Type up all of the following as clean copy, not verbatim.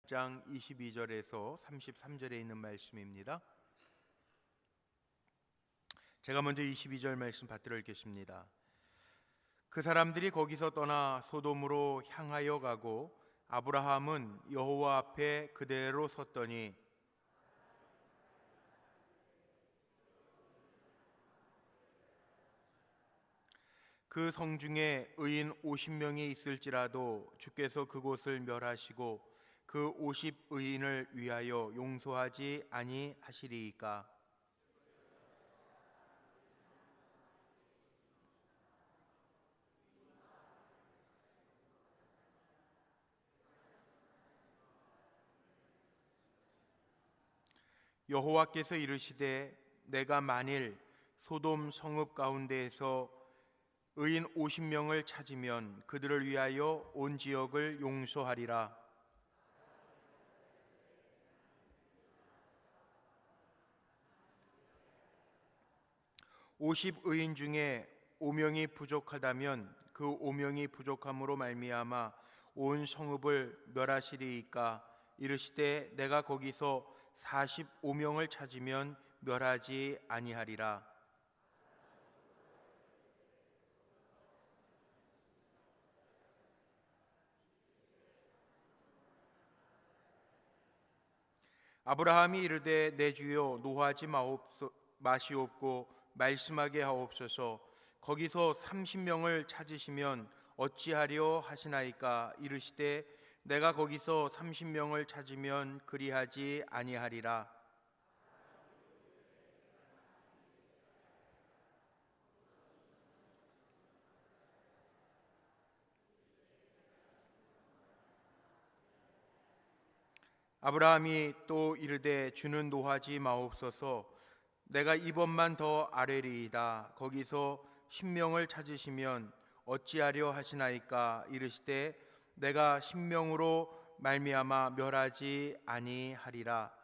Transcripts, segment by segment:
장 22절에서 33절에 있는 말씀입니다. 제가 먼저 22절 말씀 받들어 읽겠습니다. 그 사람들이 거기서 떠나 소돔으로 향하여 가고 아브라함은 여호와 앞에 그대로 섰더니 그 성 중에 의인 50명이 있을지라도 주께서 그곳을 멸하시고 그 50의인을 위하여 용서하지 아니하시리이까. 여호와께서 이르시되 내가 만일 소돔 성읍 가운데에서 의인 50명을 찾으면 그들을 위하여 온 지역을 용서하리라. 오십 의인 중에 5명이 부족하다면 그 5명이 부족함으로 말미암아 온 성읍을 멸하시리이까. 이르시되 내가 거기서 45명을 찾으면 멸하지 아니하리라. 아브라함이 이르되 내 주여 노하지 마시옵고 말씀하게 하옵소서. 거기서 30명을 찾으시면 어찌하려 하시나이까. 이르시되 내가 거기서 30명을 찾으면 그리하지 아니하리라. 아브라함이 또 이르되 주는 노하지 마옵소서. 내가 이번만 더 아뢰리이다. 거기서 10명을 찾으시면 어찌하려 하시나이까. 이르시되 내가 10명으로 말미암아 멸하지 아니하리라.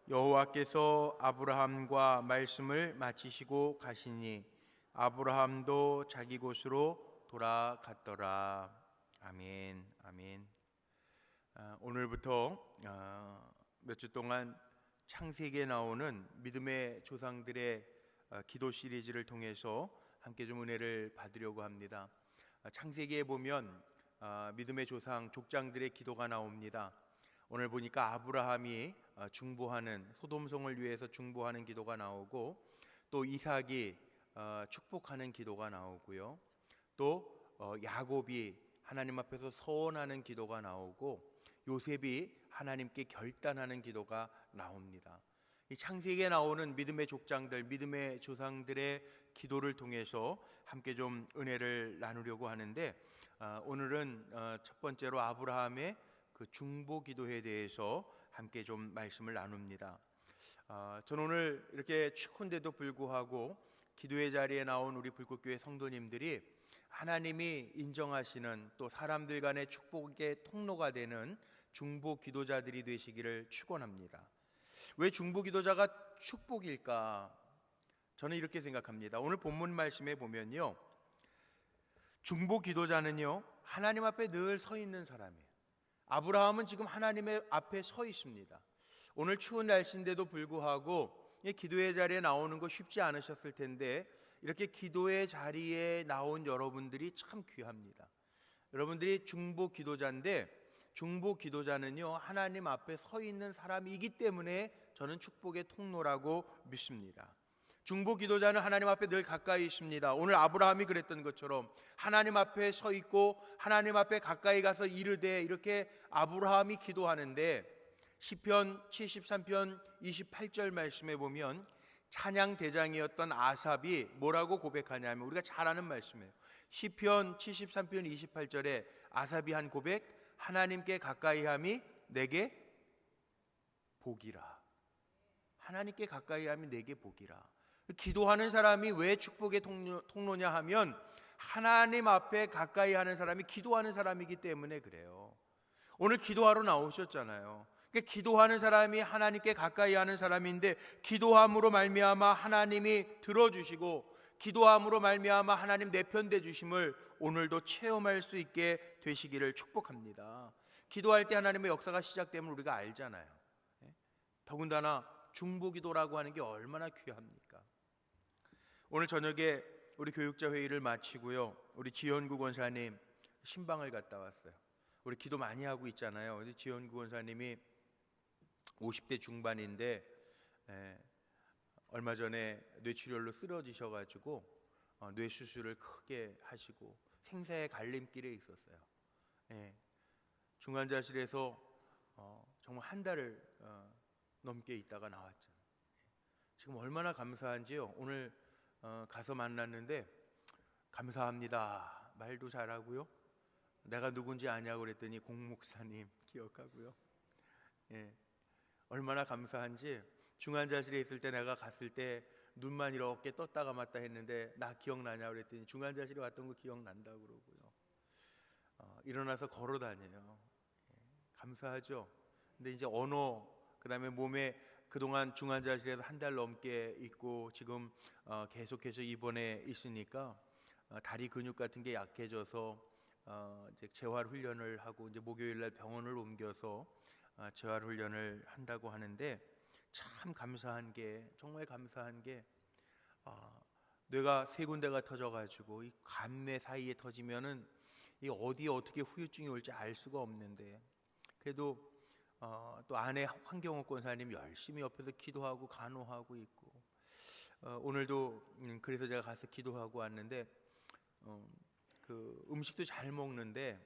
여호와께서 아브라함과 말씀을 마치시고 가시니 아브라함도 자기 곳으로 돌아갔더라. 아멘. 아멘. 오늘부터 몇 주 동안 창세기에 나오는 믿음의 조상들의 기도 시리즈를 통해서 함께 좀 은혜를 받으려고 합니다. 창세기에 보면 믿음의 조상 족장들의 기도가 나옵니다. 오늘 보니까 아브라함이 중보하는 소돔성을 위해서 중보하는 기도가 나오고, 또 이삭이 축복하는 기도가 나오고요, 또 야곱이 하나님 앞에서 서원하는 기도가 나오고, 요셉이 하나님께 결단하는 기도가 나옵니다. 이 창세기에 나오는 믿음의 족장들, 믿음의 조상들의 기도를 통해서 함께 좀 은혜를 나누려고 하는데, 오늘은 첫 번째로 아브라함의 그 중보 기도에 대해서 함께 좀 말씀을 나눕니다. 저는 오늘 이렇게 추운데도 불구하고 기도의 자리에 나온 우리 불꽃교회 성도님들이 하나님이 인정하시는, 또 사람들 간의 축복의 통로가 되는 중보 기도자들이 되시기를 축원합니다. 왜 중보 기도자가 축복일까? 저는 이렇게 생각합니다. 오늘 본문 말씀에 보면요, 중보 기도자는요 하나님 앞에 늘 서 있는 사람이에요. 아브라함은 지금 하나님의 앞에 서 있습니다. 오늘 추운 날씨인데도 불구하고 기도의 자리에 나오는 거 쉽지 않으셨을 텐데, 이렇게 기도의 자리에 나온 여러분들이 참 귀합니다. 여러분들이 중보 기도자인데, 중보 기도자는요 하나님 앞에 서 있는 사람이기 때문에 저는 축복의 통로라고 믿습니다. 중보 기도자는 하나님 앞에 늘 가까이 있습니다. 오늘 아브라함이 그랬던 것처럼 하나님 앞에 서 있고 하나님 앞에 가까이 가서 이르되, 이렇게 아브라함이 기도하는데, 시편 73편 28절 말씀에 보면 찬양 대장이었던 아삽이 뭐라고 고백하냐면, 우리가 잘 아는 말씀이에요. 시편 73편 28절에 아삽이 한 고백, 하나님께 가까이함이 내게 복이라. 하나님께 가까이함이 내게 복이라. 기도하는 사람이 왜 축복의 통로냐 하면, 하나님 앞에 가까이 하는 사람이 기도하는 사람이기 때문에 그래요. 오늘 기도하러 나오셨잖아요. 그러니까 기도하는 사람이 하나님께 가까이 하는 사람인데, 기도함으로 말미암아 하나님이 들어주시고, 기도함으로 말미암아 하나님 내 편 돼 주심을 오늘도 체험할 수 있게 되시기를 축복합니다. 기도할 때 하나님의 역사가 시작되면 우리가 알잖아요. 예? 더군다나 중보기도라고 하는 게 얼마나 귀합니까? 오늘 저녁에 우리 교육자 회의를 마치고요, 우리 지연구 권사님 신방을 갔다 왔어요. 우리 기도 많이 하고 있잖아요. 우리 지연구 권사님이 50대 중반인데 얼마 전에 뇌출혈로 쓰러지셔가지고 뇌 수술을 크게 하시고 생사의 갈림길에 있었어요. 중환자실에서 정말 한 달을 넘게 있다가 나왔잖아요. 지금 얼마나 감사한지요. 오늘 가서 만났는데 감사합니다 말도 잘하고요. 내가 누군지 아냐고 그랬더니 공목사님 기억하고요. 얼마나 감사한지, 중환자실에 있을 때 내가 갔을 때 눈만 이렇게 떴다 감았다 했는데 나 기억나냐 그랬더니 중환자실에 왔던 거 기억난다고 그러고요. 일어나서 걸어 다녀요. 감사하죠. 근데 이제 언어, 그다음에 몸에 그동안 중환자실에서 한 달 넘게 있고 지금 계속해서 입원해 있으니까 다리 근육 같은 게 약해져서 이제 재활 훈련을 하고 이제 목요일 날 병원을 옮겨서 재활 훈련을 한다고 하는데, 참 감사한 게, 정말 감사한 게 뇌가 세 군데가 터져가지고 이 간내 사이에 터지면은 이 어디에 어떻게 후유증이 올지 알 수가 없는데, 그래도 또 아내 황경옥 권사님 열심히 옆에서 기도하고 간호하고 있고, 오늘도 그래서 제가 가서 기도하고 왔는데 그 음식도 잘 먹는데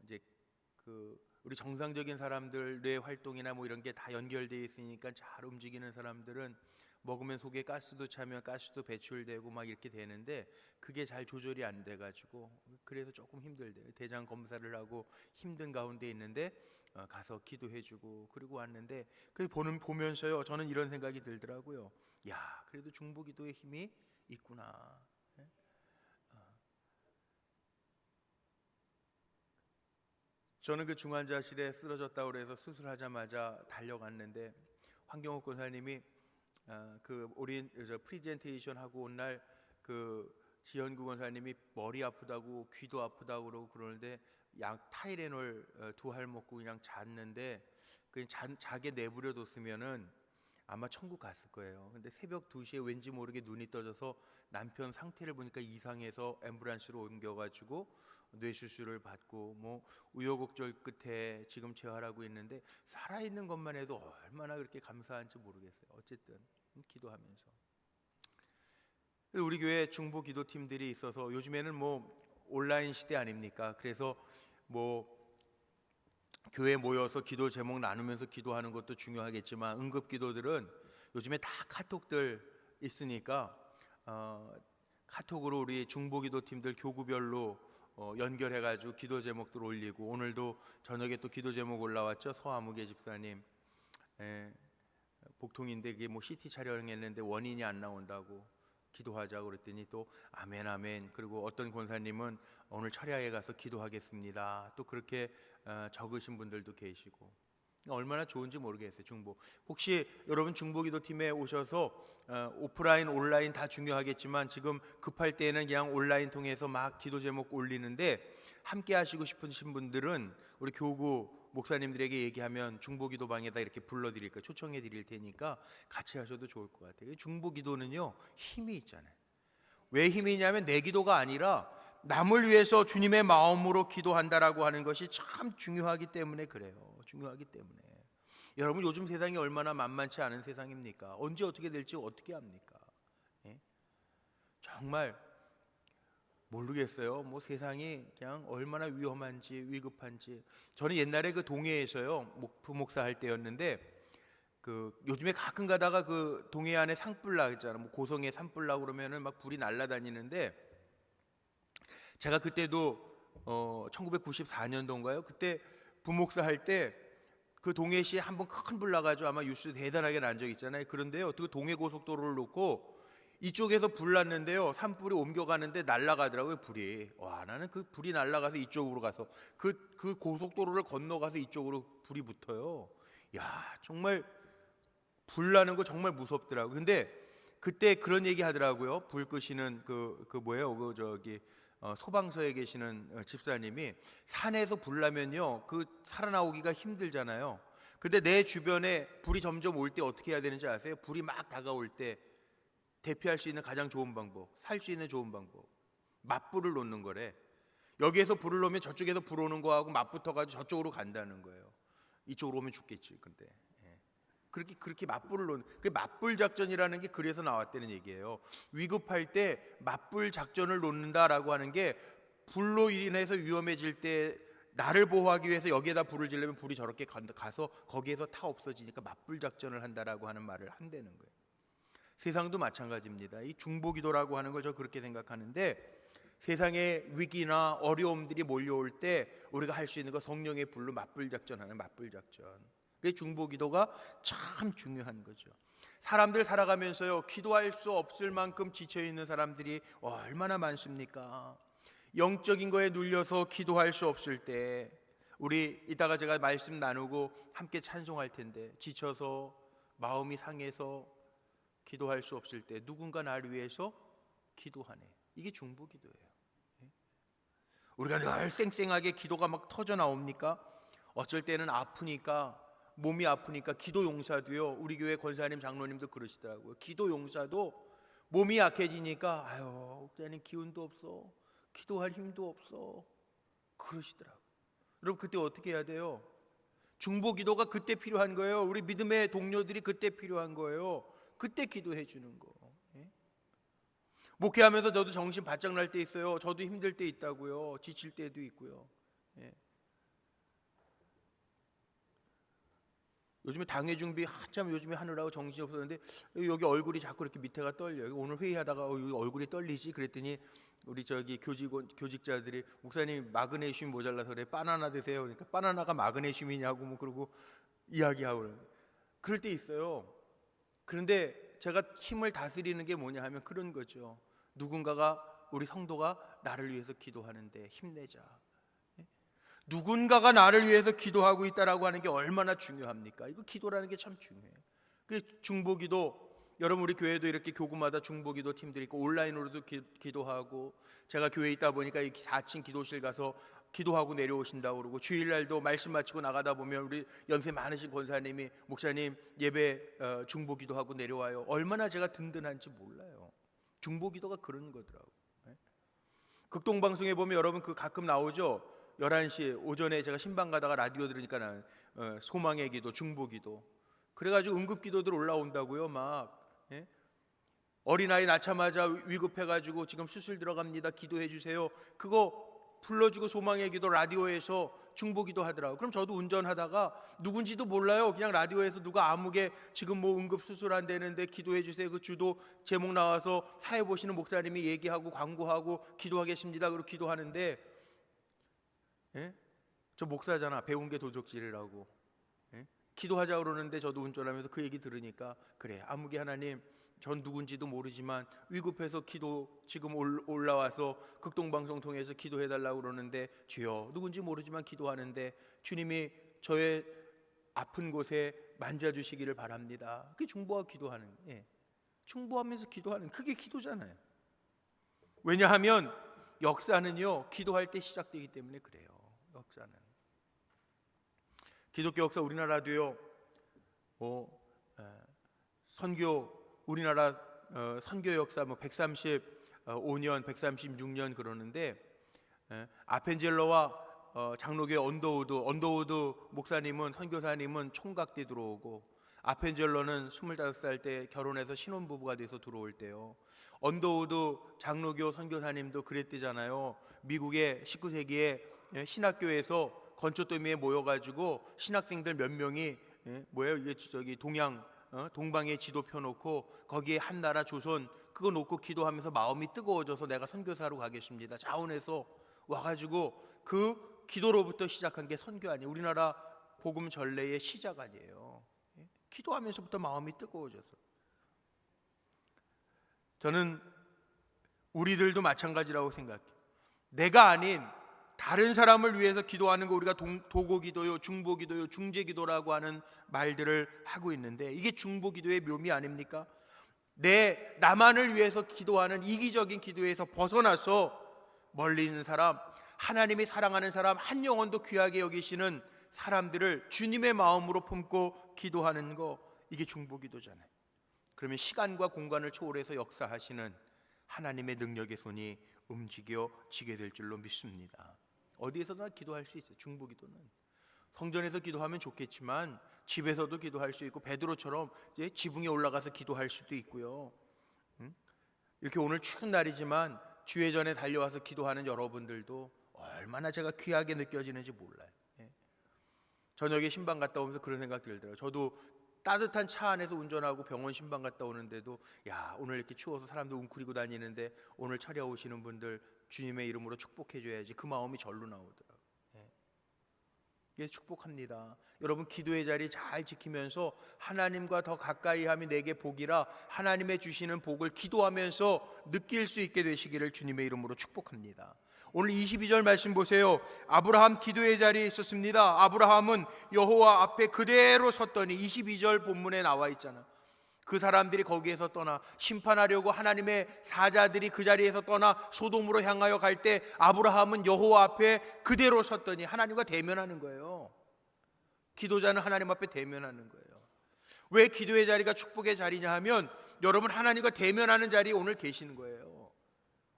이제 그 우리 정상적인 사람들 뇌 활동이나 뭐 이런 게 다 연결되어 있으니까 잘 움직이는 사람들은 먹으면 속에 가스도 차면 가스도 배출되고 막 이렇게 되는데 그게 잘 조절이 안 돼가지고 그래서 조금 힘들대요. 대장 검사를 하고 힘든 가운데 있는데 가서 기도해주고 그러고 왔는데, 그 보면서요 저는 이런 생각이 들더라고요. 야, 그래도 중보기도의 힘이 있구나. 저는 그 중환자실에 쓰러졌다고 그래서 수술하자마자 달려갔는데 황경옥 권사님이 그 프리젠테이션 하고 온 날 그 지연구 권사님이 머리 아프다고 귀도 아프다고 그러고 그러는데 약 타이레놀 2알 먹고 그냥 잤는데 그냥 자게 내버려 뒀으면은 아마 천국 갔을 거예요. 근데 새벽 2시에 왠지 모르게 눈이 떠져서 남편 상태를 보니까 이상해서 앰뷸런스로 옮겨가지고 뇌수술을 받고 뭐 우여곡절 끝에 지금 재활하고 있는데, 살아있는 것만 해도 얼마나 그렇게 감사한지 모르겠어요. 어쨌든 기도하면서 우리 교회 중보 기도팀들이 있어서, 요즘에는 뭐 온라인 시대 아닙니까? 그래서 뭐 교회 모여서 기도 제목 나누면서 기도하는 것도 중요하겠지만 응급 기도들은 요즘에 다 카톡들 있으니까 카톡으로 우리 중보 기도팀들 교구별로 연결해가지고 기도 제목들 올리고, 오늘도 저녁에 또 기도 제목 올라왔죠. 서아무개 집사님 복통인데 그게 뭐 CT 촬영했는데 원인이 안 나온다고 기도하자고 그랬더니 또 아멘 아멘. 그리고 어떤 권사님은 오늘 철야에 가서 기도하겠습니다. 또 그렇게 적으신 분들도 계시고 얼마나 좋은지 모르겠어요. 중보, 혹시 여러분 중보기도팀에 오셔서 오프라인 온라인 다 중요하겠지만 지금 급할 때에는 그냥 온라인 통해서 막 기도 제목 올리는데 함께 하시고 싶으신 분들은 우리 교구 목사님들에게 얘기하면 중보기도방에다 이렇게 불러드릴까 초청해 드릴 테니까 같이 하셔도 좋을 것 같아요. 중보기도는요 힘이 있잖아요. 왜 힘이 있냐면 내 기도가 아니라 남을 위해서 주님의 마음으로 기도한다라고 하는 것이 참 중요하기 때문에 그래요. 중요하기 때문에. 여러분, 요즘 세상이 얼마나 만만치 않은 세상입니까? 언제 어떻게 될지 어떻게 합니까? 정말 모르겠어요. 뭐 세상이 그냥 얼마나 위험한지 위급한지. 저는 옛날에 그 동해에서요 부목사 할 때였는데 그 요즘에 가끔 가다가 그 동해 안에 산불 나잖아. 뭐 고성에 산불 나고 그러면은 막 불이 날아다니는데, 제가 그때도 1994년도인가요? 그때 부목사 할 때 그 동해시에 한번 큰 불 나가지고 아마 뉴스 대단하게 난 적 있잖아요. 그런데요, 그 동해 고속도로를 놓고 이쪽에서 불 났는데요, 산불이 옮겨가는데 날아가더라고요 불이. 와, 나는 그 불이 날아가서 이쪽으로 가서 그 고속도로를 건너가서 이쪽으로 불이 붙어요. 야, 정말 불 나는 거 정말 무섭더라고요. 근데 그때 그런 얘기 하더라고요. 불 끄시는 그 뭐예요? 그 저기 소방서에 계시는 집사님이 산에서 불 나면요 그 살아나오기가 힘들잖아요. 근데 내 주변에 불이 점점 올 때 어떻게 해야 되는지 아세요? 불이 막 다가올 때 대피할 수 있는 가장 좋은 방법, 살 수 있는 좋은 방법, 맞불을 놓는 거래. 여기에서 불을 놓으면 저쪽에서 불 오는 거하고 맞붙어가지고 저쪽으로 간다는 거예요. 이쪽으로 오면 죽겠지. 근데 그렇게 맞불을 놓는, 그 맞불 작전이라는 게 그래서 나왔다는 얘기예요. 위급할 때 맞불 작전을 놓는다라고 하는 게 불로 인해서 위험해질 때 나를 보호하기 위해서 여기에다 불을 지르면 불이 저렇게 가서 거기에서 타 없어지니까 맞불 작전을 한다라고 하는 말을 한다는 거예요. 세상도 마찬가지입니다. 이 중보기도라고 하는 걸 저 그렇게 생각하는데, 세상의 위기나 어려움들이 몰려올 때 우리가 할 수 있는 거 성령의 불로 맞불 작전하는 맞불 작전. 그 중보기도가 참 중요한 거죠. 사람들 살아가면서요 기도할 수 없을 만큼 지쳐 있는 사람들이 얼마나 많습니까? 영적인 거에 눌려서 기도할 수 없을 때, 우리 이따가 제가 말씀 나누고 함께 찬송할 텐데, 지쳐서 마음이 상해서 기도할 수 없을 때 누군가 나를 위해서 기도하네. 이게 중보기도예요. 우리가 늘 쌩쌩하게 기도가 막 터져 나옵니까? 어쩔 때는 아프니까, 몸이 아프니까 기도 용사도요, 우리 교회 권사님 장로님도 그러시더라고요. 기도 용사도 몸이 약해지니까 아유 목사님 기운도 없어, 기도할 힘도 없어, 그러시더라고요. 여러분 그때 어떻게 해야 돼요? 중보기도가 그때 필요한 거예요. 우리 믿음의 동료들이 그때 필요한 거예요. 그때 기도해 주는 거. 목회하면서 저도 정신 바짝 날 때 있어요. 저도 힘들 때 있다고요. 지칠 때도 있고요. 요즘에 당회 준비 한참 요즘에 하느라고 정신이 없었는데 여기 얼굴이 자꾸 이렇게 밑에가 떨려요. 오늘 회의하다가 여기 얼굴이 떨리지? 그랬더니 우리 저기 교직자들이 목사님 마그네슘 모자라서 그래, 바나나 드세요. 그러니까 바나나가 마그네슘이냐고 뭐 그러고 이야기하고 그럴 때 있어요. 그런데 제가 힘을 다스리는 게 뭐냐 하면 그런 거죠. 누군가가, 우리 성도가 나를 위해서 기도하는데 힘내자. 누군가가 나를 위해서 기도하고 있다라고 하는 게 얼마나 중요합니까? 이거 기도라는 게 참 중요해요. 그 중보기도, 여러분 우리 교회도 이렇게 교구마다 중보기도 팀들이 있고 온라인으로도 기도하고, 제가 교회에 있다 보니까 이 4층 기도실 가서 기도하고 내려오신다고 그러고, 주일날도 말씀 마치고 나가다 보면 우리 연세 많으신 권사님이 목사님 예배 중보기도하고 내려와요. 얼마나 제가 든든한지 몰라요. 중보기도가 그런 거더라고요. 극동방송에 보면 여러분 그 가끔 나오죠. 11시 오전에 제가 신방 가다가 라디오 들으니까 난 소망의 기도, 중보기도, 그래가지고 응급기도들 올라온다고요. 막 어린아이 낳자마자 위급해가지고 지금 수술 들어갑니다, 기도해 주세요. 그거 불러주고 소망의 기도 라디오에서 중보기도 하더라고요. 그럼 저도 운전하다가 누군지도 몰라요. 그냥 라디오에서 누가 아무개 지금 뭐 응급 수술한다는데 기도해 주세요, 그 주도 제목 나와서 사회 보시는 목사님이 얘기하고 광고하고 기도하겠습니다, 그리고 기도하는데, 저 목사잖아, 배운 게 도적질이라고. 기도하자 그러는데 저도 운전하면서 그 얘기 들으니까 그래, 아무개 하나님, 전 누군지도 모르지만 위급해서 기도 지금 올라와서 극동방송 통해서 기도해달라고 그러는데, 주여 누군지 모르지만 기도하는데 주님이 저의 아픈 곳에 만져주시기를 바랍니다. 그게 중보하고 기도하는, 중보하면서 기도하는, 그게 기도잖아요. 왜냐하면 역사는요 기도할 때 시작되기 때문에 그래요. 역사는, 기독교 역사 우리나라도요 선교, 우리나라 선교 역사 뭐 135년 136년 그러는데, 아펜젤러와 장로교회 언더우드 목사님은, 선교사님은 총각 때 들어오고, 아펜젤러는 25살 때 결혼해서 신혼부부가 돼서 들어올 때요, 언더우드 장로교 선교사님도 그랬대잖아요. 미국의 19세기에 신학교에서 건초더미에 모여가지고 신학생들 몇 명이 뭐예요? 이게 저기 동방의 지도 펴놓고 거기에 한나라 조선 그거 놓고 기도하면서 마음이 뜨거워져서 내가 선교사로 가겠습니다, 자원해서 와가지고 그 기도로부터 시작한 게 선교 아니에요. 우리나라 복음 전례의 시작 아니에요. 기도하면서부터 마음이 뜨거워져서. 저는 우리들도 마찬가지라고 생각해요. 내가 아닌 다른 사람을 위해서 기도하는 거 우리가 도고기도요, 중보기도요, 중재기도라고 하는 말들을 하고 있는데, 이게 중보기도의 묘미 아닙니까? 나만을 위해서 기도하는 이기적인 기도에서 벗어나서 멀리 있는 사람, 하나님이 사랑하는 사람, 한 영혼도 귀하게 여기시는 사람들을 주님의 마음으로 품고 기도하는 거, 이게 중보기도잖아요. 그러면 시간과 공간을 초월해서 역사하시는 하나님의 능력의 손이 움직여지게 될 줄로 믿습니다. 어디에서나 기도할 수 있어요. 중보기도는 성전에서 기도하면 좋겠지만 집에서도 기도할 수 있고, 베드로처럼 이제 지붕에 올라가서 기도할 수도 있고요. 이렇게 오늘 추운 날이지만 주회 전에 달려와서 기도하는 여러분들도 얼마나 제가 귀하게 느껴지는지 몰라요. 저녁에 신방 갔다 오면서 그런 생각 들더라고요. 저도 따뜻한 차 안에서 운전하고 병원 신방 갔다 오는데도, 야, 오늘 이렇게 추워서 사람들 웅크리고 다니는데 오늘 차려오시는 분들 주님의 이름으로 축복해 줘야지, 그 마음이 절로 나오더라고요. 이게 축복합니다. 여러분, 기도의 자리 잘 지키면서 하나님과 더 가까이 함이 내게 복이라 하나님의 주시는 복을 기도하면서 느낄 수 있게 되시기를 주님의 이름으로 축복합니다. 오늘 22절 말씀 보세요. 아브라함 기도의 자리에 있었습니다. 아브라함은 여호와 앞에 그대로 섰더니, 22절 본문에 나와 있잖아. 그 사람들이 거기에서 떠나 심판하려고 하나님의 사자들이 그 자리에서 떠나 소돔으로 향하여 갈 때 아브라함은 여호와 앞에 그대로 섰더니 하나님과 대면하는 거예요. 기도자는 하나님 앞에 대면하는 거예요. 왜 기도의 자리가 축복의 자리냐 하면, 여러분 하나님과 대면하는 자리에 오늘 계시는 거예요.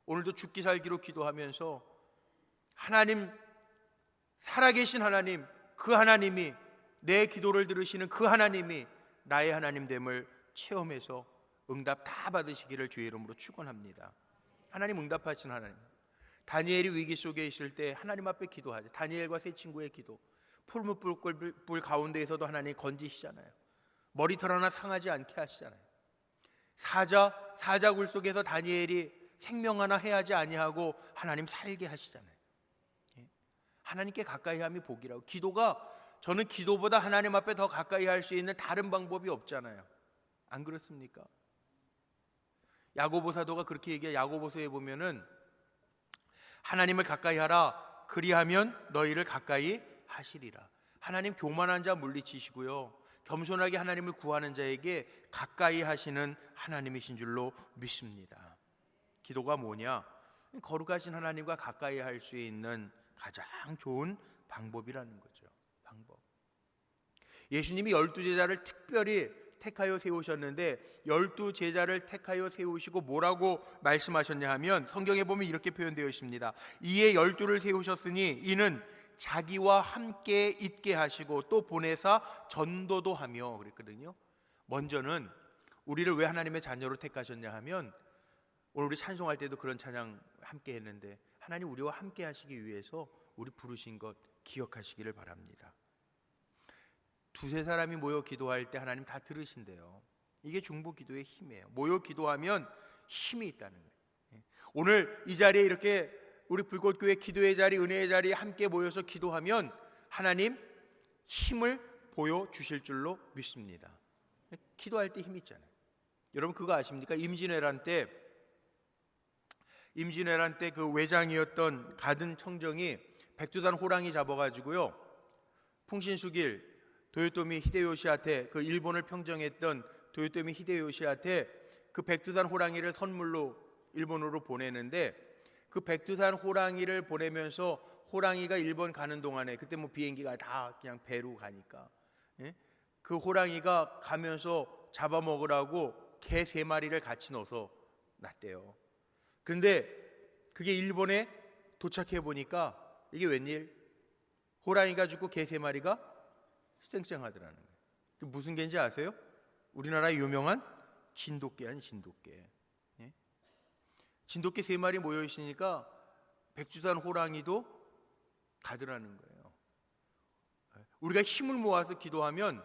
오늘도 죽기 살기로 기도하면서 하나님, 살아계신 하나님, 그 하나님이, 내 기도를 들으시는 그 하나님이 나의 하나님 됨을 체험해서 응답 다 받으시기를 주의 이름으로 축원합니다. 하나님 응답하신 하나님. 다니엘이 위기 속에 있을 때 하나님 앞에 기도하죠. 다니엘과 세 친구의 기도, 풀무불 가운데에서도 하나님 건지시잖아요. 머리털 하나 상하지 않게 하시잖아요. 사자굴 속에서 다니엘이 생명 하나 해하지 아니하고 하나님 살게 하시잖아요. 하나님께 가까이 함이 복이라고. 기도가, 저는 기도보다 하나님 앞에 더 가까이 할 수 있는 다른 방법이 없잖아요. 안 그렇습니까? 야고보 사도가 그렇게 얘기해요. 야고보서에 보면은 하나님을 가까이 하라, 그리하면 너희를 가까이 하시리라. 하나님 교만한 자 물리치시고요, 겸손하게 하나님을 구하는 자에게 가까이 하시는 하나님이신 줄로 믿습니다. 기도가 뭐냐? 거룩하신 하나님과 가까이 할 수 있는 가장 좋은 방법이라는 거죠. 방법. 예수님이 12제자를 특별히 택하여 세우셨는데, 12제자를 택하여 세우시고 뭐라고 말씀하셨냐 하면, 성경에 보면 이렇게 표현되어 있습니다. 이에 12를 세우셨으니 이는 자기와 함께 있게 하시고 또 보내사 전도도 하며 그랬거든요. 먼저는 우리를 왜 하나님의 자녀로 택하셨냐 하면, 오늘 우리 찬송할 때도 그런 찬양 함께 했는데, 하나님 우리와 함께 하시기 위해서 우리 부르신 것 기억하시기를 바랍니다. 두세 사람이 모여 기도할 때 하나님 다 들으신대요. 이게 중보 기도의 힘이에요. 모여 기도하면 힘이 있다는 거예요. 오늘 이 자리에 이렇게 우리 불꽃교회 기도의 자리, 은혜의 자리에 함께 모여서 기도하면 하나님 힘을 보여주실 줄로 믿습니다. 기도할 때 힘이 있잖아요. 여러분 그거 아십니까? 임진왜란 때 그 외장이었던 가든 청정이 백두산 호랑이 잡아가지고요, 풍신수길 도요토미 히데요시한테, 그 일본을 평정했던 도요토미 히데요시한테 그 백두산 호랑이를 선물로 일본으로 보내는데, 그 백두산 호랑이를 보내면서 호랑이가 일본 가는 동안에, 그때 뭐 비행기가 다 그냥 배로 가니까, 그 호랑이가 가면서 잡아먹으라고 개 3마리를 같이 넣어서 놨대요. 그런데 그게 일본에 도착해 보니까 이게 웬일? 호랑이가 죽고 개 3마리가 쌩쌩하더라는 거예요. 그 무슨 개인지 아세요? 우리나라의 유명한 진돗개 아니 진돗개. 진돗개 3마리 모여 있으니까 백두산 호랑이도 가더라는 거예요. 우리가 힘을 모아서 기도하면,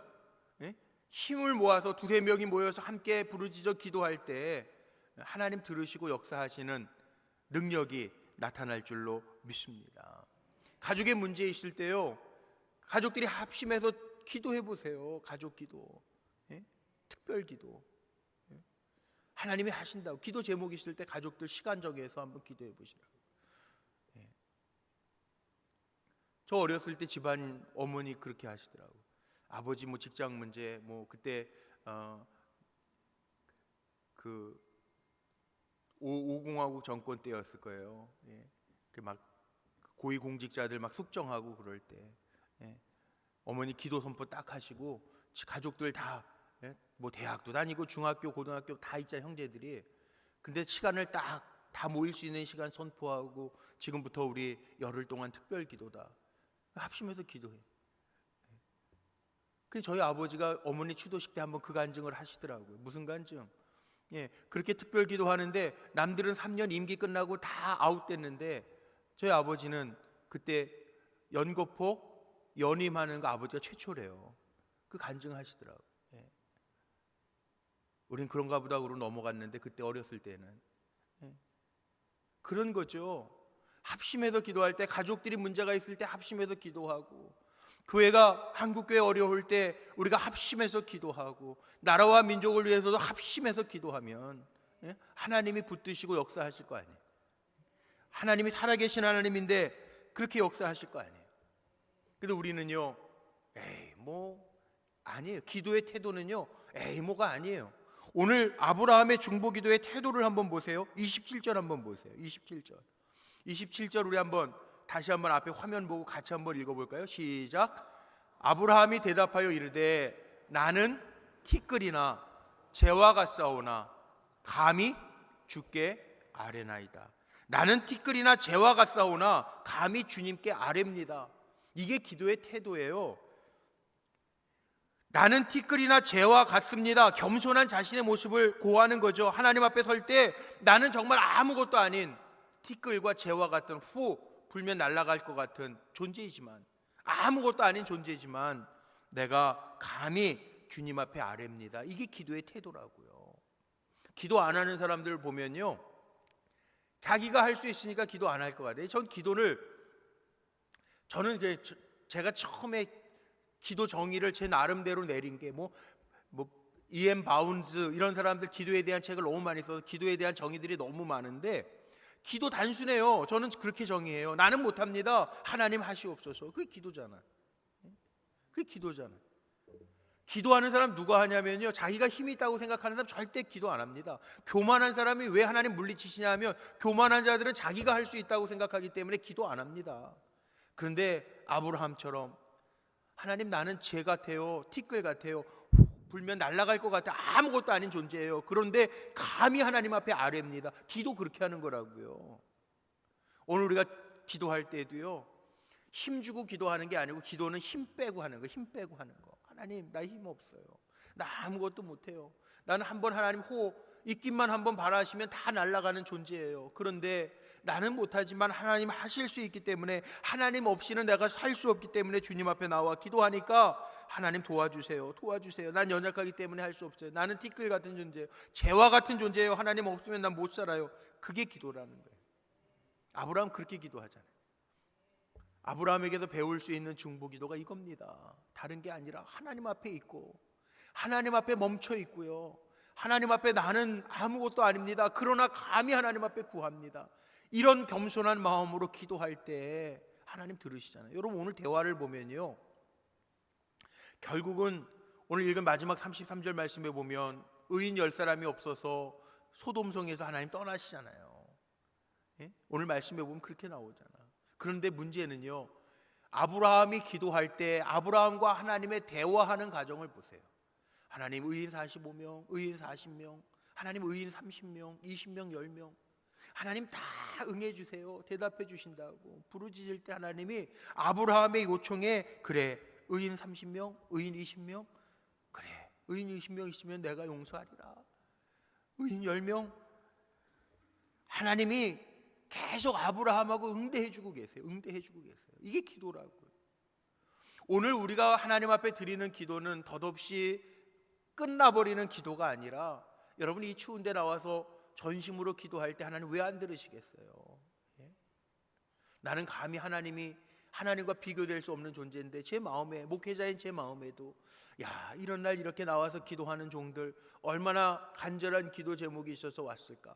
힘을 모아서 2-3명이 모여서 함께 부르짖어 기도할 때 하나님 들으시고 역사하시는 능력이 나타날 줄로 믿습니다. 가족의 문제 있을 때요, 가족들이 합심해서 기도해 보세요. 가족 기도, 특별 기도. 하나님이 하신다고. 기도 제목 있을 때 가족들 시간 정해서 한번 기도해 보시라고. 저 어렸을 때 집안 어머니 그렇게 하시더라고. 아버지 뭐 직장 문제, 뭐 그때 그 5공화국 정권 때였을 거예요. 막 고위공직자들 막 숙정하고 그럴 때, 예, 어머니 기도 선포 딱 하시고 가족들 다, 예, 뭐 대학도 다니고 중학교 고등학교 다 있잖아요, 형제들이. 근데 시간을 딱 다 모일 수 있는 시간 선포하고, 지금부터 우리 열흘 동안 특별 기도다, 합심해서 기도해. 그 저희 아버지가 어머니 추도식 때 한번 그 간증을 하시더라고요. 무슨 간증? 예, 그렇게 특별 기도하는데 남들은 3년 임기 끝나고 다 아웃됐는데 저희 아버지는 그때 연거포 연임하는 거 아버지가 최초래요. 그 간증하시더라고요. 예. 우린 그런가 보다 그러고 넘어갔는데 그때 어렸을 때는, 예, 그런 거죠. 합심해서 기도할 때, 가족들이 문제가 있을 때 합심해서 기도하고, 교회가 한국교회 어려울 때 우리가 합심해서 기도하고, 나라와 민족을 위해서도 합심해서 기도하면, 예, 하나님이 붙드시고 역사하실 거 아니에요. 하나님이 살아계신 하나님인데 그렇게 역사하실 거 아니에요. 근데 우리는요, 에이 뭐 아니에요. 기도의 태도는요, 에이 뭐가 아니에요. 오늘 아브라함의 중보기도의 태도를 한번 보세요. 27절 한번 보세요. 27절 우리 한번 다시 한번 앞에 화면 보고 같이 한번 읽어볼까요? 시작. 아브라함이 대답하여 이르되 나는 티끌이나 재와 같사오나 감히 주께 아뢰나이다. 나는 티끌이나 재와 같사오나 감히 주님께 아뢰입니다. 이게 기도의 태도예요. 나는 티끌이나 재와 같습니다. 겸손한 자신의 모습을 고하는 거죠. 하나님 앞에 설 때 나는 정말 아무것도 아닌 티끌과 재와 같은, 후 불면 날아갈 것 같은 존재이지만, 아무것도 아닌 존재지만 내가 감히 주님 앞에 아뢰입니다. 이게 기도의 태도라고요. 기도 안 하는 사람들 보면요, 자기가 할 수 있으니까 기도 안 할 것 같아요. 저는 제가 처음에 기도 정의를 제 나름대로 내린 게 뭐 E.M. 바운즈 이런 사람들 기도에 대한 책을 너무 많이 써서 기도에 대한 정의들이 너무 많은데, 기도 단순해요. 저는 그렇게 정의해요. 나는 못합니다. 하나님 하시옵소서. 그게 기도잖아. 그게 기도잖아. 기도하는 사람 누가 하냐면요, 자기가 힘이 있다고 생각하는 사람 절대 기도 안 합니다. 교만한 사람이 왜 하나님 물리치시냐 하면, 교만한 자들은 자기가 할 수 있다고 생각하기 때문에 기도 안 합니다. 그런데 아브라함처럼, 하나님 나는 재 같아요. 티끌 같아요. 불면 날아갈 것 같아. 아무것도 아닌 존재예요. 그런데 감히 하나님 앞에 아뢰입니다. 기도 그렇게 하는 거라고요. 오늘 우리가 기도할 때도요, 힘주고 기도하는 게 아니고, 기도는 힘 빼고 하는 거. 힘 빼고 하는 거. 하나님 나 힘 없어요. 나 아무것도 못해요. 나는 한번 하나님 입김만 한번 바라시면 다 날아가는 존재예요. 그런데 나는 못하지만 하나님 하실 수 있기 때문에, 하나님 없이는 내가 살 수 없기 때문에 주님 앞에 나와 기도하니까 하나님 도와주세요. 도와주세요. 난 연약하기 때문에 할 수 없어요. 나는 티끌 같은 존재예요. 재와 같은 존재예요. 하나님 없으면 난 못 살아요. 그게 기도라는 거예요. 아브라함 그렇게 기도하잖아요. 아브라함에게서 배울 수 있는 중보기도가 이겁니다. 다른 게 아니라 하나님 앞에 있고, 하나님 앞에 멈춰 있고요, 하나님 앞에 나는 아무것도 아닙니다. 그러나 감히 하나님 앞에 구합니다. 이런 겸손한 마음으로 기도할 때 하나님 들으시잖아요. 여러분 오늘 대화를 보면요, 결국은 오늘 읽은 마지막 33절 말씀에 보면 의인 10사람이 없어서 소돔성에서 하나님 떠나시잖아요. 예? 오늘 말씀에 보면 그렇게 나오잖아. 그런데 문제는요, 아브라함이 기도할 때 아브라함과 하나님의 대화하는 과정을 보세요. 하나님 의인 45명, 의인 40명, 하나님 의인 30명, 20명, 10명, 하나님 다 응해 주세요. 대답해 주신다고 부르짖을 때 하나님이 아브라함의 요청에, 그래 의인 30명, 의인 20명, 그래 의인 20명 있으면 내가 용서하리라. 의인 10명, 하나님이 계속 아브라함하고 응대해 주고 계세요. 응대해 주고 계세요. 이게 기도라고요. 오늘 우리가 하나님 앞에 드리는 기도는 덧없이 끝나버리는 기도가 아니라, 여러분 이 추운 데 나와서 전심으로 기도할 때 하나님 왜 안 들으시겠어요? 예? 나는 감히 하나님과 비교될 수 없는 존재인데, 제 마음에, 목회자인 제 마음에도, 야 이런 날 이렇게 나와서 기도하는 종들 얼마나 간절한 기도 제목이 있어서 왔을까.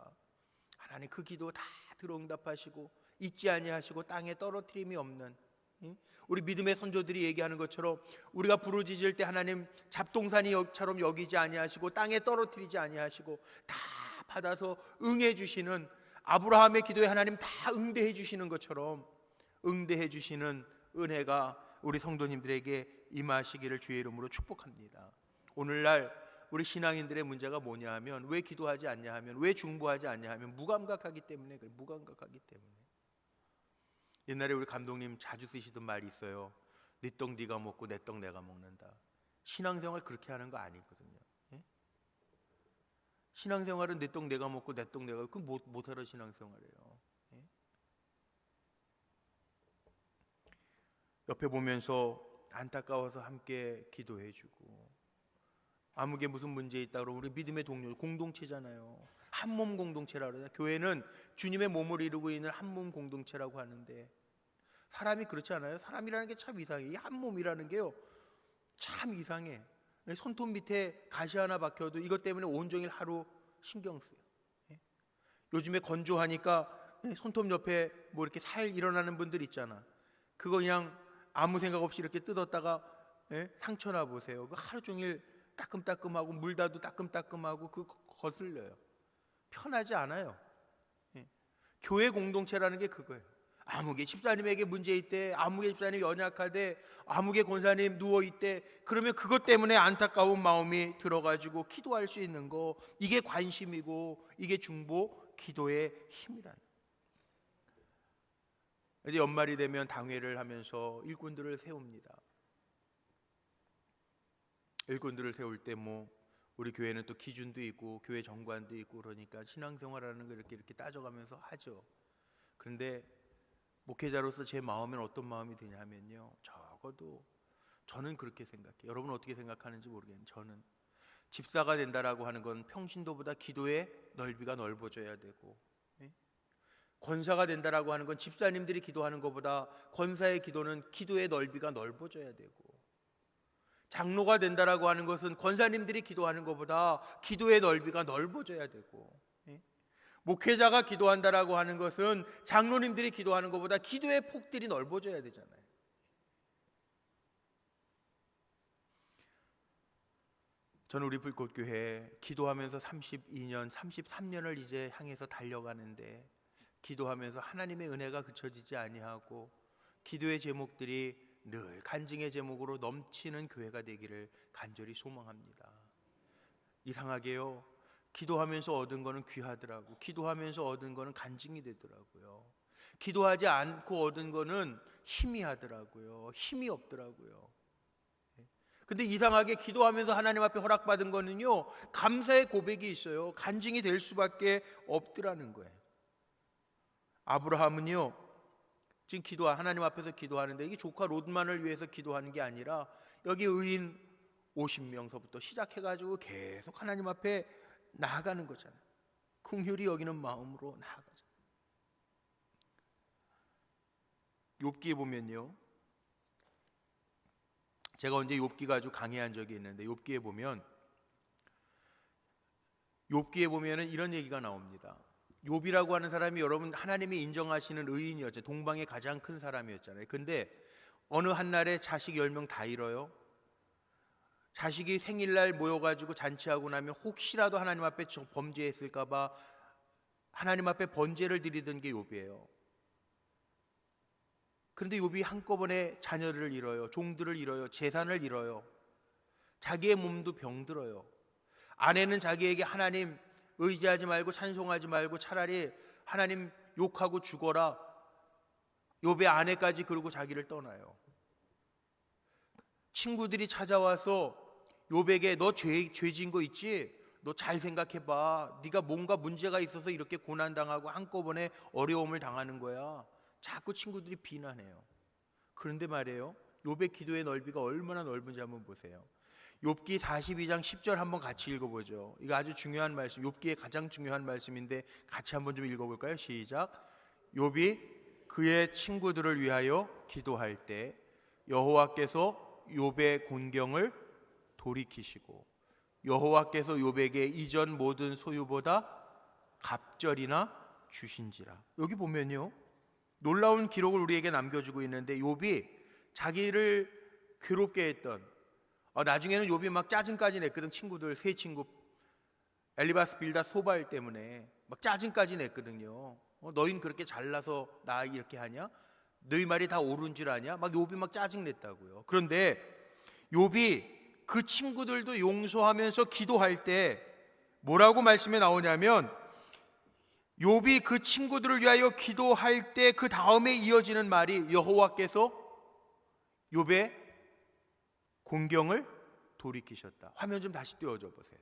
하나님 그 기도 다 들어응답하시고 잊지 아니하시고 땅에 떨어뜨림이 없는, 우리 믿음의 선조들이 얘기하는 것처럼 우리가 부르짖을 때 하나님 잡동사니처럼 여기지 아니하시고 땅에 떨어뜨리지 아니하시고 다 받아서 응해 주시는 아브라함의 기도에 하나님 다 응대해 주시는 것처럼 응대해 주시는 은혜가 우리 성도님들에게 임하시기를 주의 이름으로 축복합니다. 오늘날 우리 신앙인들의 문제가 뭐냐 하면, 왜 기도하지 않냐 하면, 왜 중보하지 않냐 하면 무감각하기 때문에 그래. 무감각하기 때문에. 옛날에 우리 감독님 자주 쓰시던 말이 있어요. 네 떡 네가 먹고 내 떡 내가 먹는다. 신앙생활 그렇게 하는 거 아니거든요. 예? 신앙생활은 내 떡 내가 먹고 내 떡 내가, 그럼 못하러 신앙생활이에요. 예? 옆에 보면서 안타까워서 함께 기도해주고, 아무게 무슨 문제 있다 그러면 우리 믿음의 동료, 공동체잖아요. 한 몸 공동체라고 그러잖아요. 교회는 주님의 몸을 이루고 있는 한 몸 공동체라고 하는데, 사람이 그렇지 않아요? 사람이라는 게 참 이상해. 이 한 몸이라는 게요 참 이상해. 손톱 밑에 가시 하나 박혀도 이것 때문에 온종일 하루 신경 쓰여. 예? 요즘에 건조하니까 손톱 옆에 뭐 이렇게 살 일어나는 분들 있잖아. 그거 그냥 아무 생각 없이 이렇게 뜯었다가 상처나 보세요. 그 하루 종일 따끔따끔하고 물다도 따끔따끔하고 그 거슬려요. 편하지 않아요. 예. 교회 공동체라는 게 그거예요. 아무개 집사님에게 문제 있대, 아무개 집사님 연약하대, 아무개 권사님 누워있대. 그러면 그것 때문에 안타까운 마음이 들어가지고 기도할 수 있는 거, 이게 관심이고 이게 중보 기도의 힘이라는 거예요. 이제 연말이 되면 당회를 하면서 일꾼들을 세웁니다. 일꾼들을 세울 때 뭐 우리 교회는 또 기준도 있고 교회 정관도 있고 그러니까 신앙생활하는 거 이렇게 따져가면서 하죠. 그런데 목회자로서 제 마음엔 어떤 마음이 드냐면요, 적어도 저는 그렇게 생각해요. 여러분 어떻게 생각하는지 모르겠는데, 저는 집사가 된다라고 하는 건 평신도보다 기도의 넓이가 넓어져야 되고, 권사가 된다라고 하는 건 집사님들이 기도하는 것보다 권사의 기도는 기도의 넓이가 넓어져야 되고, 장로가 된다라고 하는 것은 권사님들이 기도하는 것보다 기도의 넓이가 넓어져야 되고, 목회자가 기도한다라고 하는 것은 장로님들이 기도하는 것보다 기도의 폭들이 넓어져야 되잖아요. 저는 우리 불꽃교회 기도하면서 32년, 33년을 이제 향해서 달려가는데, 기도하면서 하나님의 은혜가 그쳐지지 아니하고 기도의 제목들이 늘 간증의 제목으로 넘치는 교회가 되기를 간절히 소망합니다. 이상하게요, 기도하면서 얻은 거는 귀하더라고. 기도하면서 얻은 거는 간증이 되더라고요. 기도하지 않고 얻은 거는 희미하더라고요. 힘이 없더라고요. 근데 이상하게 기도하면서 하나님 앞에 허락받은 거는요, 감사의 고백이 있어요. 간증이 될 수밖에 없더라는 거예요. 아브라함은요, 지금 하나님 앞에서 기도하는데, 이게 조카 롯만을 위해서 기도하는 게 아니라 여기 의인 50명서부터 시작해가지고 계속 하나님 앞에 나아가는 거잖아요. 긍휼히 여기는 마음으로 나아가죠. 욥기에 보면요, 제가 언제 욥기 가지고 강의한 적이 있는데, 욥기에 보면은 이런 얘기가 나옵니다. 욥이라고 하는 사람이 여러분 하나님이 인정하시는 의인이었죠. 동방의 가장 큰 사람이었잖아요. 근데 어느 한날에 자식 10명 다 잃어요. 자식이 생일날 모여가지고 잔치하고 나면 혹시라도 하나님 앞에 범죄했을까 봐 하나님 앞에 번제를 드리던 게 욥이에요. 그런데 욥이 한꺼번에 자녀를 잃어요. 종들을 잃어요. 재산을 잃어요. 자기의 몸도 병들어요. 아내는 자기에게 하나님 의지하지 말고 찬송하지 말고 차라리 하나님 욕하고 죽어라, 욥의 아내까지 그러고 자기를 떠나요. 친구들이 찾아와서 욥에게 너 죄진 거 있지? 너 잘 생각해봐. 네가 뭔가 문제가 있어서 이렇게 고난당하고 한꺼번에 어려움을 당하는 거야. 자꾸 친구들이 비난해요. 그런데 말이에요, 욥의 기도의 넓이가 얼마나 넓은지 한번 보세요. 욥기 42장 10절 한번 같이 읽어보죠. 이거 아주 중요한 말씀, 욥기의 가장 중요한 말씀인데 같이 한번 좀 읽어볼까요? 시작. 욥이 그의 친구들을 위하여 기도할 때 여호와께서 욥의 곤경을 돌이키시고 여호와께서 욥에게 이전 모든 소유보다 갑절이나 주신지라. 여기 보면요, 놀라운 기록을 우리에게 남겨주고 있는데, 욥이 자기를 괴롭게 했던, 나중에는 욥이 막 짜증까지 냈거든. 친구들, 세 친구 엘리바스 빌닷 소발 때문에 막 짜증까지 냈거든요. 너흰 그렇게 잘나서 나 이렇게 하냐? 너희 말이 다 옳은 줄 아냐? 막 욥이 막 짜증 냈다고요. 그런데 욥이 그 친구들도 용서하면서 기도할 때 뭐라고 말씀에 나오냐면, 욥이 그 친구들을 위하여 기도할 때 그 다음에 이어지는 말이 여호와께서 욥의 공경을 돌이키셨다. 화면 좀 다시 띄워줘 보세요.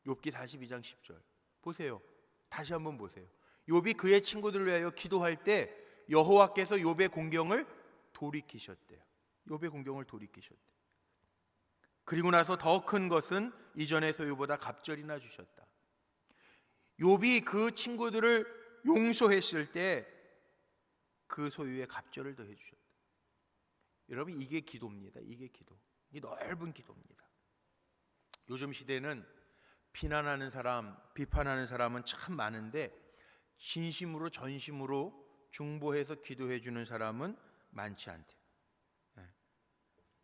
욥기 42장 10절 보세요. 다시 한번 보세요. 욥이 그의 친구들을 위하여 기도할 때 여호와께서 욥의 공경을 돌이키셨대요. 욥의 공경을 돌이키셨대요. 그리고 나서 더 큰 것은 이전의 소유보다 갑절이나 주셨다. 욥이 그 친구들을 용서했을 때 그 소유의 갑절을 더해 주셨다. 여러분, 이게 기도입니다. 이게 기도. 이 넓은 기도입니다. 요즘 시대는 비난하는 사람, 비판하는 사람은 참 많은데 진심으로 전심으로 중보해서 기도해 주는 사람은 많지 않대요. 네.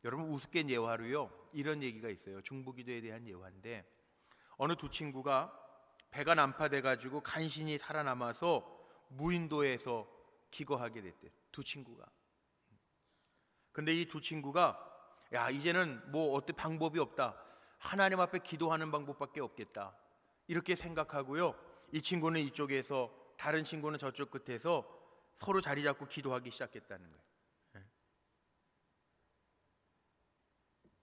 여러분, 우습게 예화로요 이런 얘기가 있어요. 중보기도에 대한 예화인데, 어느 두 친구가 배가 난파돼 가지고 간신히 살아남아서 무인도에서 기거하게 됐대요. 두 친구가. 근데 이 두 친구가 야, 이제는 뭐 어때 방법이 없다. 하나님 앞에 기도하는 방법밖에 없겠다. 이렇게 생각하고요. 이 친구는 이쪽에서, 다른 친구는 저쪽 끝에서 서로 자리 잡고 기도하기 시작했다는 거예요.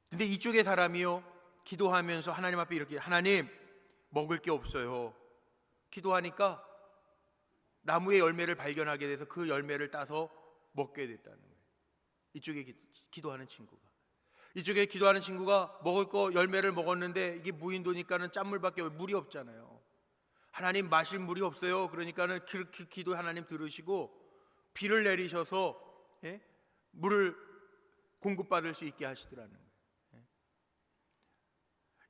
근데 이쪽의 사람이요, 기도하면서 하나님 앞에 이렇게, 하나님, 먹을 게 없어요. 기도하니까 나무의 열매를 발견하게 돼서 그 열매를 따서 먹게 됐다는 거예요. 이쪽에 기도하는 친구가. 이쪽에 기도하는 친구가 먹을 거 열매를 먹었는데 이게 무인도니까는 짠물밖에 물이 없잖아요. 하나님, 마실 물이 없어요. 그러니까는 그 기도 하나님 들으시고 비를 내리셔서 물을 공급받을 수 있게 하시더라는 거예요.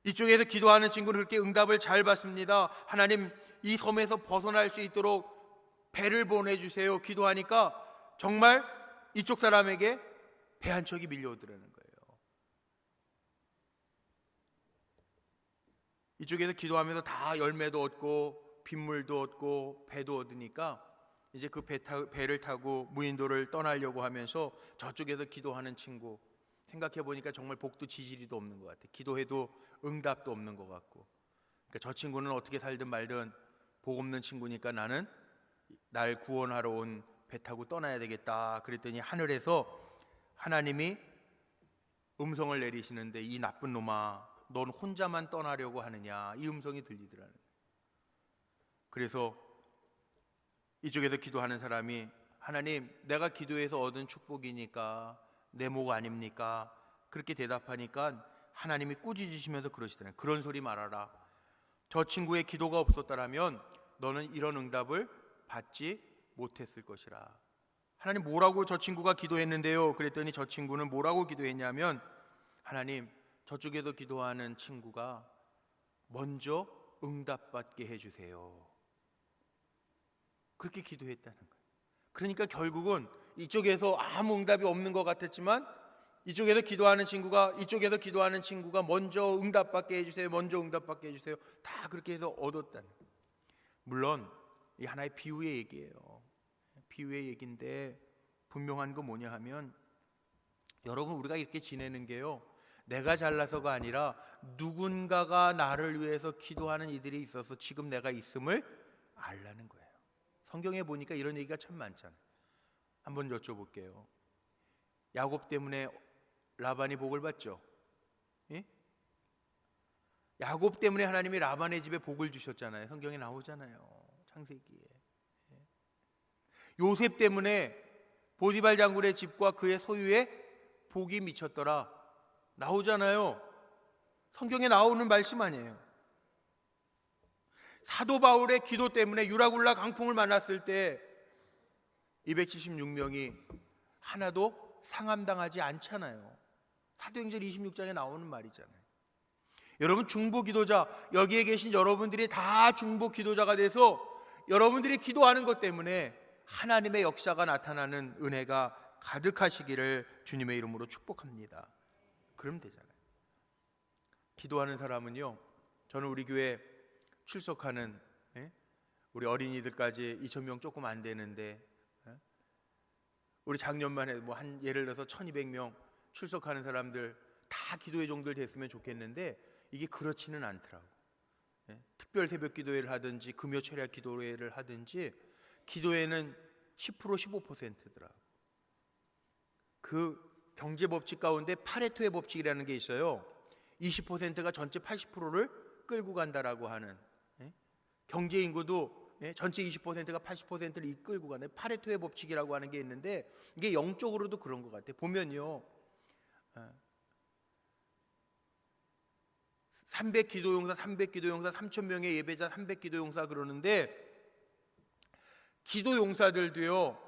이쪽에서 기도하는 친구는 그렇게 응답을 잘 받습니다. 하나님, 이 섬에서 벗어날 수 있도록 배를 보내주세요. 기도하니까 정말 이쪽 사람에게 배 한 척이 밀려오더라는 거예요. 이쪽에서 기도하면서 다 열매도 얻고 빗물도 얻고 배도 얻으니까 이제 그 배를 타고 무인도를 떠나려고 하면서 저쪽에서 기도하는 친구, 생각해 보니까 정말 복도 지지리도 없는 것 같아요. 기도해도 응답도 없는 것 같고. 그러니까 저 친구는 어떻게 살든 말든 복 없는 친구니까 나는 날 구원하러 온 배 타고 떠나야 되겠다. 그랬더니 하늘에서 하나님이 음성을 내리시는데, 이 나쁜 놈아, 넌 혼자만 떠나려고 하느냐, 이 음성이 들리더라는 거예요. 그래서 이쪽에서 기도하는 사람이, 하나님, 내가 기도해서 얻은 축복이니까 내 목 아닙니까? 그렇게 대답하니까 하나님이 꾸짖으시면서 그러시더라고요. 그런 소리 말아라. 저 친구의 기도가 없었다면 너는 이런 응답을 받지 못했을 것이라. 하나님, 뭐라고 저 친구가 기도했는데요? 그랬더니 저 친구는 뭐라고 기도했냐면, 하나님, 저쪽에서 기도하는 친구가 먼저 응답받게 해주세요. 그렇게 기도했다는 거예요. 그러니까 결국은 이쪽에서 아무 응답이 없는 것 같았지만 이쪽에서 기도하는 친구가 먼저 응답받게 해주세요. 먼저 응답받게 해주세요. 다 그렇게 해서 얻었다는 거예요. 물론 이 하나의 비유의 얘기예요. 비유의 얘기인데 분명한 거 뭐냐 하면, 여러분, 우리가 이렇게 지내는 게요, 내가 잘나서가 아니라 누군가가 나를 위해서 기도하는 이들이 있어서 지금 내가 있음을 알라는 거예요. 성경에 보니까 이런 얘기가 참 많잖아요. 한번 여쭤볼게요. 야곱 때문에 라반이 복을 받죠? 예? 야곱 때문에 하나님이 라반의 집에 복을 주셨잖아요. 성경에 나오잖아요. 창세기에. 요셉 때문에 보디발 장군의 집과 그의 소유에 복이 미쳤더라, 나오잖아요. 성경에 나오는 말씀 아니에요. 사도 바울의 기도 때문에 유라굴라 강풍을 만났을 때 276명이 하나도 상함당하지 않잖아요. 사도행전 26장에 나오는 말이잖아요. 여러분, 중보 기도자, 여기에 계신 여러분들이 다 중보 기도자가 돼서 여러분들이 기도하는 것 때문에 하나님의 역사가 나타나는 은혜가 가득하시기를 주님의 이름으로 축복합니다. 그러면 되잖아요. 기도하는 사람은요, 저는 우리 교회 출석하는, 예? 우리 어린이들까지 2,000명 조금 안 되는데, 예? 우리 작년만 해도 뭐 한 예를 들어서 1,200명 출석하는 사람들 다 기도회 종들 됐으면 좋겠는데 이게 그렇지는 않더라고. 예? 특별 새벽 기도회를 하든지 금요 철야 기도회를 하든지 기도회는 10% 15%더라고. 그 경제 법칙 가운데 파레토의 법칙이라는 게 있어요. 20%가 전체 80%를 끌고 간다라고 하는, 예? 경제 인구도, 예? 전체 20%가 80%를 이끌고 가는 파레토의 법칙이라고 하는 게 있는데 이게 영적으로도 그런 것 같아요. 보면요, 300기도용사, 300기도용사, 3,000명의 예배자, 300기도용사 그러는데 기도용사들도요,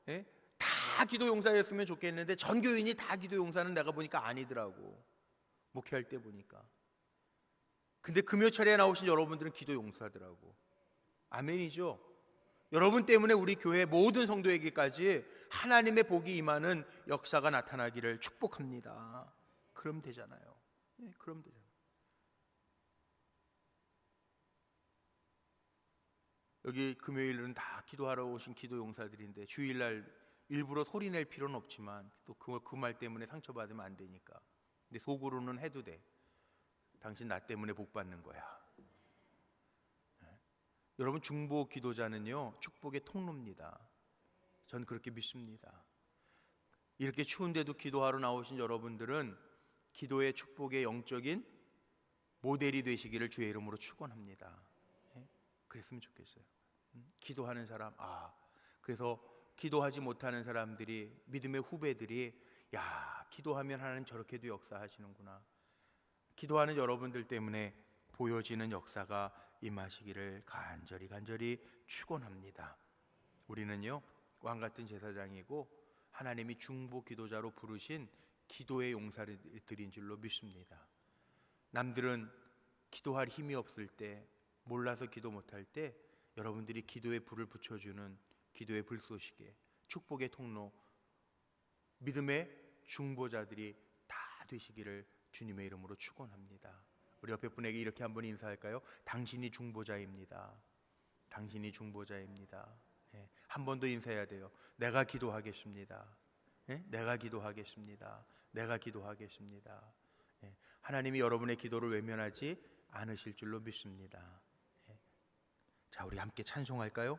예? 다 기도용사였으면 좋겠는데 전교인이 다 기도용사는 내가 보니까 아니더라고. 목회할 때 보니까. 근데 금요철에 나오신 여러분들은 기도용사더라고. 아멘이죠. 여러분 때문에 우리 교회 모든 성도에게까지 하나님의 복이 임하는 역사가 나타나기를 축복합니다. 그럼 되잖아요. 네, 그럼 되잖아요. 여기 금요일은 다 기도하러 오신 기도용사들인데 주일날 일부러 소리 낼 필요는 없지만 또 그 말 때문에 상처받으면 안 되니까. 근데 속으로는 해도 돼. 당신 나 때문에 복 받는 거야. 여러분, 중보 기도자는요 축복의 통로입니다. 전 그렇게 믿습니다. 이렇게 추운데도 기도하러 나오신 여러분들은 기도의 축복의 영적인 모델이 되시기를 주의 이름으로 축원합니다. 예? 그랬으면 좋겠어요. 기도하는 사람, 그래서 기도하지 못하는 사람들이, 믿음의 후배들이, 야, 기도하면 하나님 저렇게도 역사하시는구나. 기도하는 여러분들 때문에 보여지는 역사가 임하시기를 간절히 축원합니다. 우리는요 왕 같은 제사장이고 하나님이 중보 기도자로 부르신 기도의 용사들인 줄로 믿습니다. 남들은 기도할 힘이 없을 때, 몰라서 기도 못할 때 여러분들이 기도의 불을 붙여주는 기도의 불쏘시개, 축복의 통로, 믿음의 중보자들이 다 되시기를 주님의 이름으로 축원합니다. 우리 옆에 분에게 이렇게 한번 인사할까요? 당신이 중보자입니다. 당신이 중보자입니다. 예, 한 번 더 인사해야 돼요. 내가 기도하겠습니다. 예? 내가 기도하겠습니다. 내가 기도하겠습니다. 예, 하나님이 여러분의 기도를 외면하지 않으실 줄로 믿습니다. 예. 자, 우리 함께 찬송할까요?